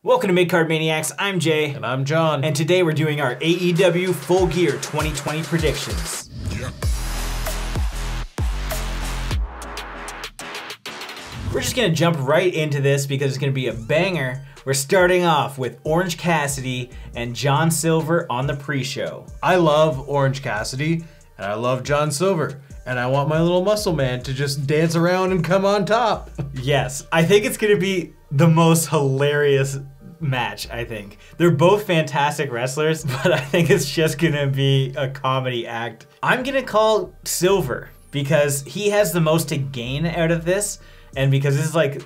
Welcome to Midcard Maniacs, I'm Jay. And I'm John. And today we're doing our AEW Full Gear 2020 predictions. Yep. We're just gonna jump right into this because it's gonna be a banger. We're starting off with Orange Cassidy and John Silver on the pre-show. I love Orange Cassidy, and I love John Silver, and I want my little muscle man to just dance around and come on top. Yes, I think it's gonna be the most hilarious match, I think. They're both fantastic wrestlers, but I think it's just gonna be a comedy act. I'm gonna call Silver because he has the most to gain out of this, and because this is like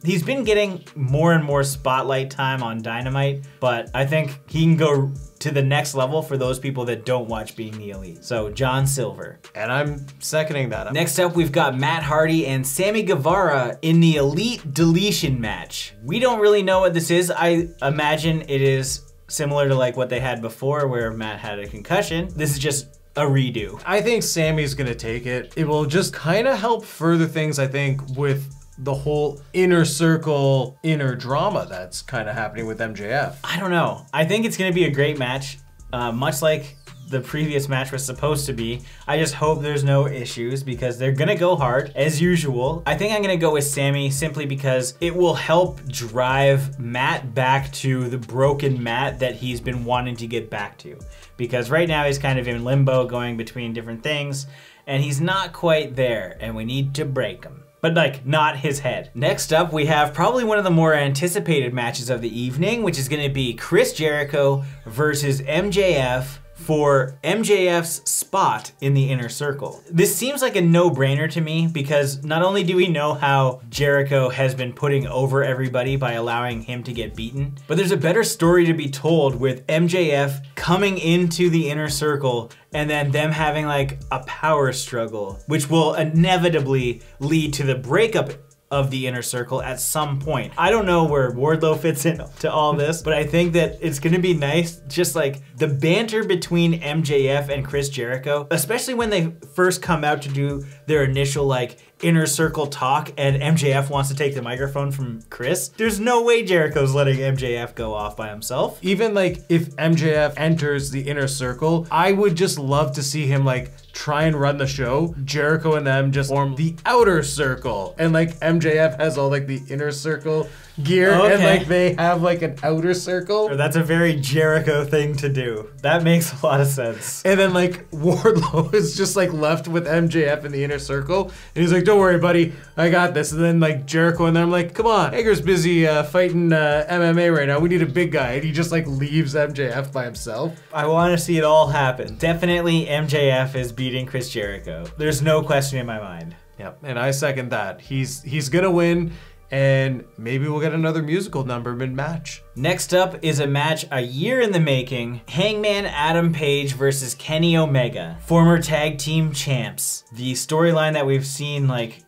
he's been getting more and more spotlight time on Dynamite, but I think he can go to the next level for those people that don't watch Being the Elite. So John Silver. And I'm seconding that. Next up, we've got Matt Hardy and Sammy Guevara in the Elite Deletion match. We don't really know what this is. I imagine it is similar to like what they had before where Matt had a concussion. This is just a redo. I think Sammy's gonna take it. It will just kind of help further things, I think, with the whole inner circle, inner drama that's kind of happening with MJF. I don't know. I think it's gonna be a great match, much like the previous match was supposed to be. I just hope there's no issues because they're gonna go hard as usual. I think I'm gonna go with Sammy simply because it will help drive Matt back to the broken Matt that he's been wanting to get back to. Because right now he's kind of in limbo going between different things and he's not quite there and we need to break him. But like, not his head. Next up, we have probably one of the more anticipated matches of the evening, which is gonna be Chris Jericho versus MJF for MJF's spot in the inner circle. This seems like a no-brainer to me because not only do we know how Jericho has been putting over everybody by allowing him to get beaten, but there's a better story to be told with MJF coming into the inner circle and then them having like a power struggle, which will inevitably lead to the breakup of the inner circle at some point. I don't know where Wardlow fits into all this, but I think that it's gonna be nice, just like the banter between MJF and Chris Jericho, especially when they first come out to do their initial like inner circle talk and MJF wants to take the microphone from Chris. There's no way Jericho's letting MJF go off by himself. Even like if MJF enters the inner circle, I would just love to see him like try and run the show. Jericho and them just form the outer circle. And like MJF has all like the inner circle gear and like they have like an outer circle. That's a very Jericho thing to do. That makes a lot of sense. And then like Wardlow is just like left with MJF in the inner circle. And he's like, don't worry, buddy, I got this. And then like Jericho and them like, come on, Hager's busy fighting MMA right now. We need a big guy. And he just like leaves MJF by himself. I want to see it all happen. Definitely MJF is beating Chris Jericho. There's no question in my mind. Yep, and I second that. He's gonna win. And maybe we'll get another musical number mid-match. Next up is a match a year in the making. Hangman Adam Page versus Kenny Omega, former tag team champs. The storyline that we've seen like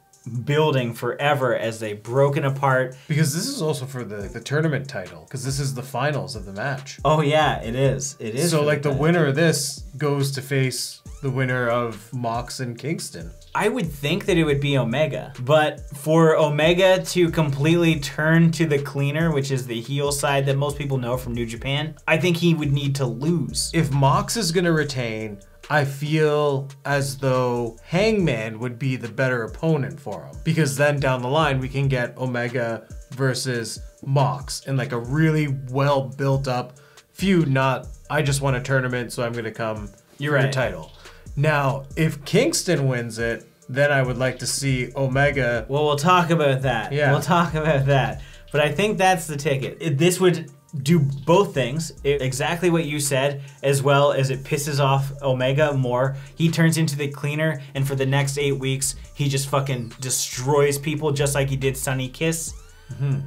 building forever as they broken apart. Because this is also for the tournament title, because this is the finals of the match. Oh yeah, it is. It is. So like the winner of this goes to face the winner of Mox and Kingston. I would think that it would be Omega, but for Omega to completely turn to the cleaner, which is the heel side that most people know from New Japan, I think he would need to lose. If Mox is gonna retain, I feel as though Hangman would be the better opponent for him. Because then down the line, we can get Omega versus Mox in like a really well built up feud, not I just won a tournament, so I'm gonna come for the title. Now, if Kingston wins it, then I would like to see Omega. Well, we'll talk about that. Yeah. We'll talk about that. But I think that's the ticket. This would do both things, exactly what you said, as well as it pisses off Omega more. He turns into the cleaner, and for the next 8 weeks, he just fucking destroys people just like he did Sunny Kiss.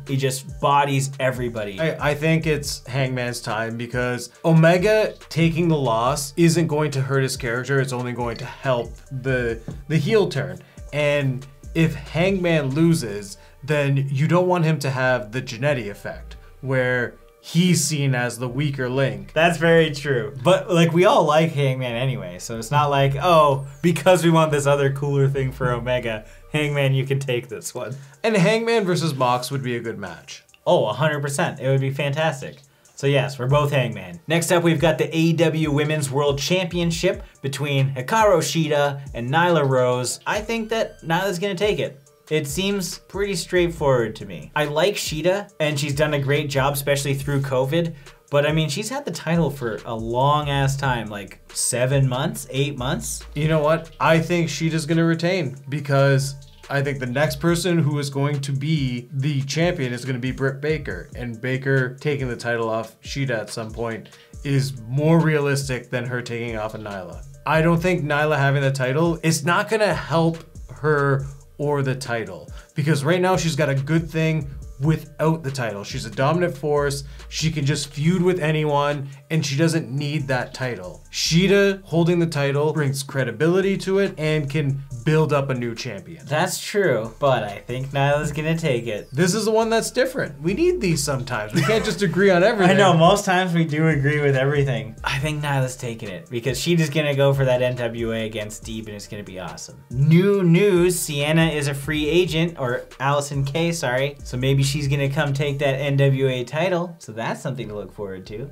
He just bodies everybody. I think it's Hangman's time because Omega taking the loss isn't going to hurt his character. It's only going to help the heel turn. And if Hangman loses, then you don't want him to have the Jannetty effect where he's seen as the weaker link. That's very true. But like we all like Hangman anyway, so it's not like, oh, because we want this other cooler thing for Omega, Hangman, you can take this one. And Hangman versus Mox would be a good match. Oh, 100%. It would be fantastic. So yes, we're both Hangman. Next up, we've got the AEW Women's World Championship between Hikaru Shida and Nyla Rose. I think that Nyla's gonna take it. It seems pretty straightforward to me. I like Shida, and she's done a great job, especially through COVID. But I mean, she's had the title for a long ass time, like 7 months, 8 months. You know what? I think Shida's gonna retain because I think the next person who is going to be the champion is going to be Britt Baker. And Baker taking the title off Shida at some point is more realistic than her taking off of Nyla. I don't think Nyla having the title is not going to help her or the title. Because right now she's got a good thing without the title. She's a dominant force. She can just feud with anyone and she doesn't need that title. Shida holding the title brings credibility to it and can build up a new champion. That's true, but I think Nyla's gonna take it. This is the one that's different. We need these sometimes. We can't just agree on everything. I know, most times we do agree with everything. I think Nyla's taking it because Shida's gonna go for that NWA against Deeb and it's gonna be awesome. New news, Sienna is a free agent, or Allison Kay, sorry. So maybe she's gonna come take that NWA title. So that's something to look forward to.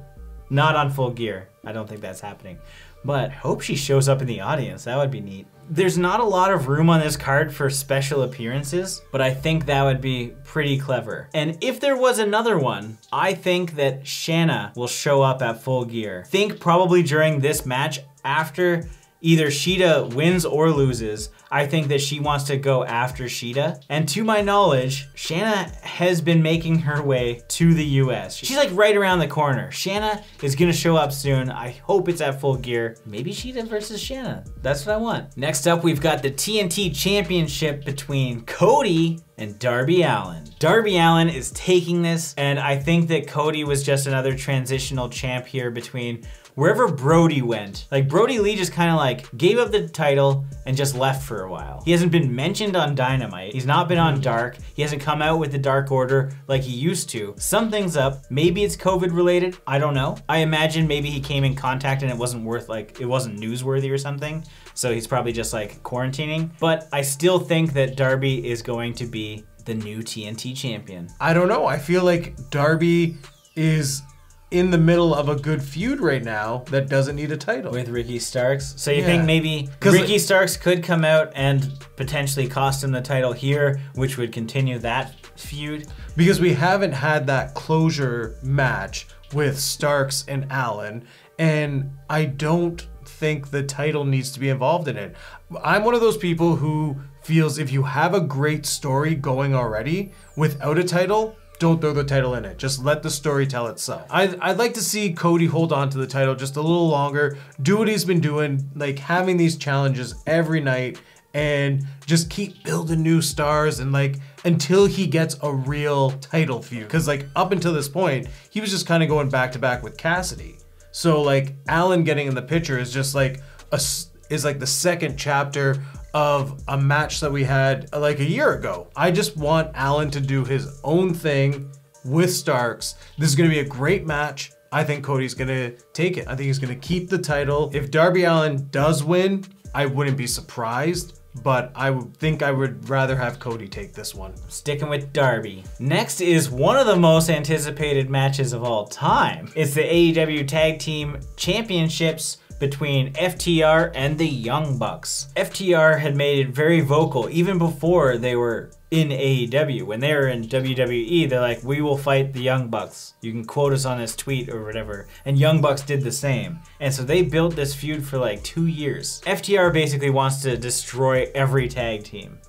Not on Full Gear. I don't think that's happening. But hope she shows up in the audience. That would be neat. There's not a lot of room on this card for special appearances, but I think that would be pretty clever. And if there was another one, I think that Shanna will show up at Full Gear. Think probably during this match after either Shida wins or loses. I think that she wants to go after Shida. And to my knowledge, Shanna has been making her way to the US. She's like right around the corner. Shanna is gonna show up soon. I hope it's at Full Gear. Maybe Shida versus Shanna. That's what I want. Next up, we've got the TNT Championship between Cody and Darby Allin. Darby Allin is taking this, and I think that Cody was just another transitional champ here between wherever Brody went. Like Brody Lee just kind of like gave up the title and just left for a while. He hasn't been mentioned on Dynamite. He's not been on Dark. He hasn't come out with the Dark Order like he used to. Something's up. Maybe it's COVID related. I don't know. I imagine maybe he came in contact and it wasn't newsworthy or something. So he's probably just like quarantining. But I still think that Darby is going to be the new TNT champion. I don't know. I feel like Darby is in the middle of a good feud right now that doesn't need a title. With Ricky Starks. So you think maybe Ricky Starks could come out and potentially cost him the title here, which would continue that feud? Because we haven't had that closure match with Starks and Allin, and I don't think the title needs to be involved in it. I'm one of those people who feels if you have a great story going already without a title, don't throw the title in it. Just let the story tell itself. I'd like to see Cody hold on to the title just a little longer, do what he's been doing, like having these challenges every night and just keep building new stars and like until he gets a real title feud. Cause like up until this point, he was just kind of going back to back with Cassidy. So like Allin getting in the picture is just like the second chapter of a match that we had like a year ago. I just want Allin to do his own thing with Starks. This is gonna be a great match. I think Cody's gonna take it. I think he's gonna keep the title. If Darby Allin does win, I wouldn't be surprised, but I would rather have Cody take this one. Sticking with Darby. Next is one of the most anticipated matches of all time. It's the AEW Tag Team Championships between FTR and the Young Bucks. FTR had made it very vocal even before they were in AEW. When they were in WWE, they're like, we will fight the Young Bucks. You can quote us on this tweet or whatever. And Young Bucks did the same. And so they built this feud for like 2 years. FTR basically wants to destroy every tag team.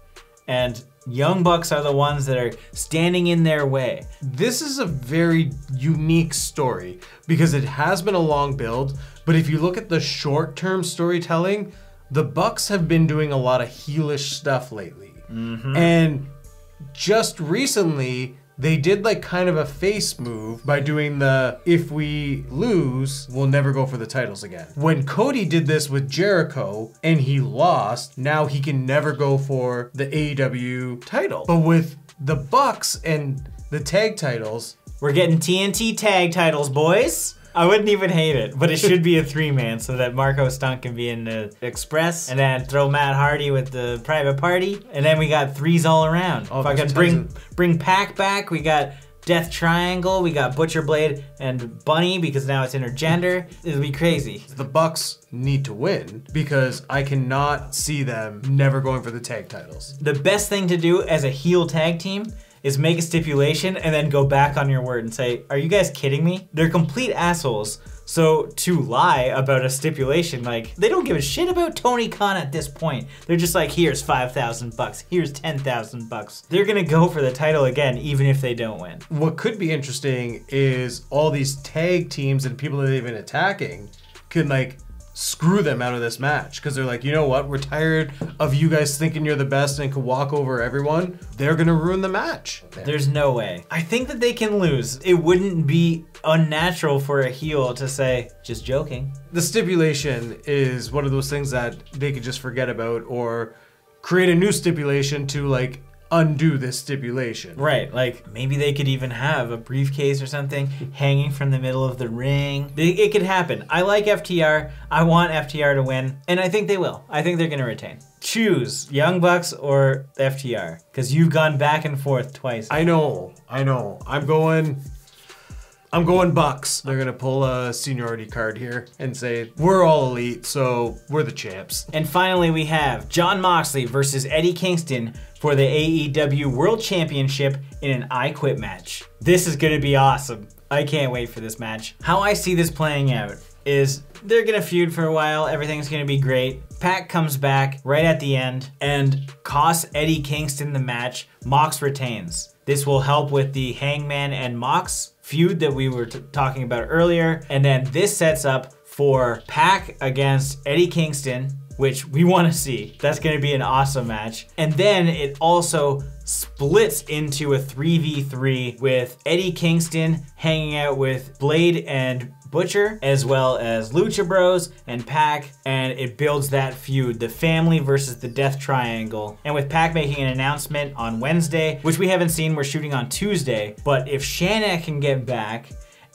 And Young Bucks are the ones that are standing in their way. This is a very unique story because it has been a long build, but if you look at the short-term storytelling, the Bucks have been doing a lot of heelish stuff lately. And just recently, they did like kind of a face move by doing the, if we lose, we'll never go for the titles again. When Cody did this with Jericho and he lost, now he can never go for the AEW title. But with the Bucks and the tag titles, we're getting TNT tag titles, boys. I wouldn't even hate it, but it should be a 3-man so that Marco Stunt can be in the Express and then throw Matt Hardy with the Private Party. And then we got 3s all around. Oh, if I can bring Pac back, we got Death Triangle. We got Butcher Blade and Bunny because now it's intergender. It'll be crazy. The Bucks need to win because I cannot see them never going for the tag titles. The best thing to do as a heel tag team is make a stipulation and then go back on your word and say, are you guys kidding me? They're complete assholes. So to lie about a stipulation, like, they don't give a shit about Tony Khan at this point. They're just like, here's 5,000 bucks, here's 10,000 bucks. They're gonna go for the title again, even if they don't win. What could be interesting is all these tag teams and people that they've been attacking could like screw them out of this match because they're like, you know what, we're tired of you guys thinking you're the best and can walk over everyone. They're gonna ruin the match. There's no way. I think that they can lose. It wouldn't be unnatural for a heel to say, just joking. The stipulation is one of those things that they could just forget about or create a new stipulation to like undo this stipulation. Right, like maybe they could even have a briefcase or something hanging from the middle of the ring. It could happen. I like FTR. I want FTR to win, and I think they will. I think they're gonna retain. Choose Young Bucks or FTR, because you've gone back and forth twice. I know. I'm going Bucks. They're gonna pull a seniority card here and say, we're all elite, so we're the champs. And finally we have Jon Moxley versus Eddie Kingston for the AEW World Championship in an I Quit match. This is gonna be awesome. I can't wait for this match. How I see this playing out is they're gonna feud for a while, everything's gonna be great. Pac comes back right at the end and costs Eddie Kingston the match. Mox retains. This will help with the Hangman and Mox feud that we were talking about earlier. And then this sets up for Pac against Eddie Kingston, which we want to see. That's going to be an awesome match. And then it also splits into a 3v3 with Eddie Kingston hanging out with Blade and Butcher, as well as Lucha Bros and Pac, and it builds that feud, the family versus the Death Triangle. And with Pac making an announcement on Wednesday, which we haven't seen, we're shooting on Tuesday, but if Shanna can get back,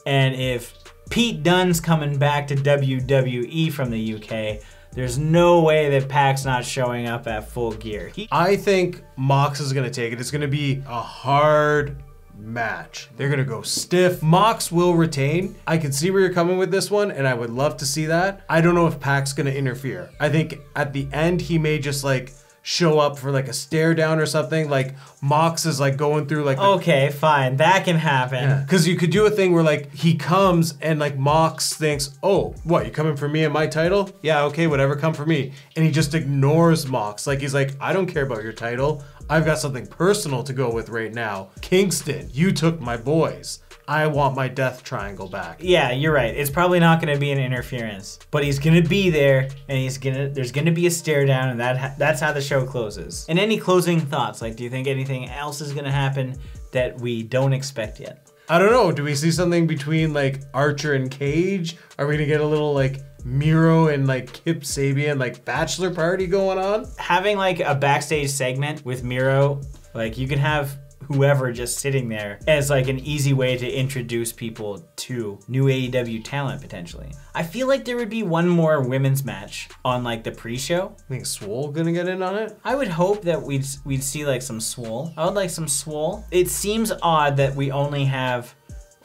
and if Pete Dunne's coming back to WWE from the UK, there's no way that Pac's not showing up at Full Gear. I think Mox is gonna take it. It's gonna be a hard match. They're gonna go stiff. Mox will retain. I can see where you're coming with this one, and I would love to see that. I don't know if Pac's gonna interfere. I think at the end he may just like show up for like a stare down or something. Like Mox is like going through like okay, fine, that can happen. Because you could do a thing where like he comes and like Mox thinks, oh, what, you coming for me and my title? Yeah, okay, whatever, come for me. And he just ignores Mox. Like he's like, I don't care about your title. I've got something personal to go with right now. Kingston, you took my boys. I want my Death Triangle back. Yeah, you're right. It's probably not going to be an interference, but he's going to be there, and there's going to be a stare down, and that's how the show closes. And any closing thoughts? Like, do you think anything else is going to happen that we don't expect yet? I don't know. Do we see something between like Archer and Cage? Are we going to get a little like Miro and like Kip Sabian like bachelor party going on? Having like a backstage segment with Miro, like you can have whoever just sitting there as like an easy way to introduce people to new AEW talent potentially. I feel like there would be one more women's match on like the pre-show. I think Swole gonna get in on it? I would hope that we'd see like some Swole. I would like some Swole. It seems odd that we only have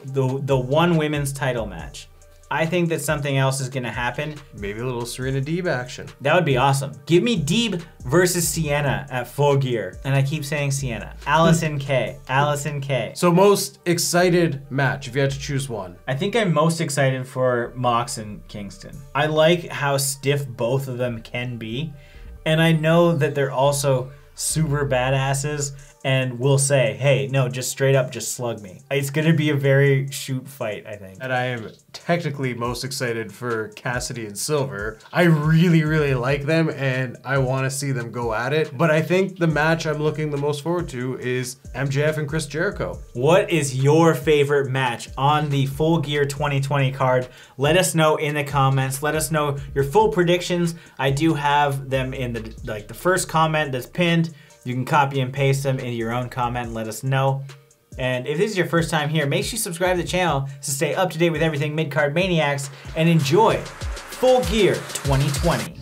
the one women's title match. I think that something else is gonna happen. Maybe a little Serena Deeb action. That would be awesome. Give me Deeb versus Sienna at Full Gear. And I keep saying Sienna. Allison K. Allison K. So most excited match, if you had to choose one. I think I'm most excited for Mox and Kingston. I like how stiff both of them can be. And I know that they're also super badasses and will say, hey, no, just straight up, just slug me. It's gonna be a very shoot fight, I think. And I am technically most excited for Cassidy and Silver. I really, really like them and I wanna see them go at it. But I think the match I'm looking the most forward to is MJF and Chris Jericho. What is your favorite match on the Full Gear 2020 card? Let us know in the comments. Let us know your full predictions. I do have them in the first comment that's pinned. You can copy and paste them into your own comment and let us know. And if this is your first time here, make sure you subscribe to the channel to stay up to date with everything Midcard Maniacs and enjoy Full Gear 2020.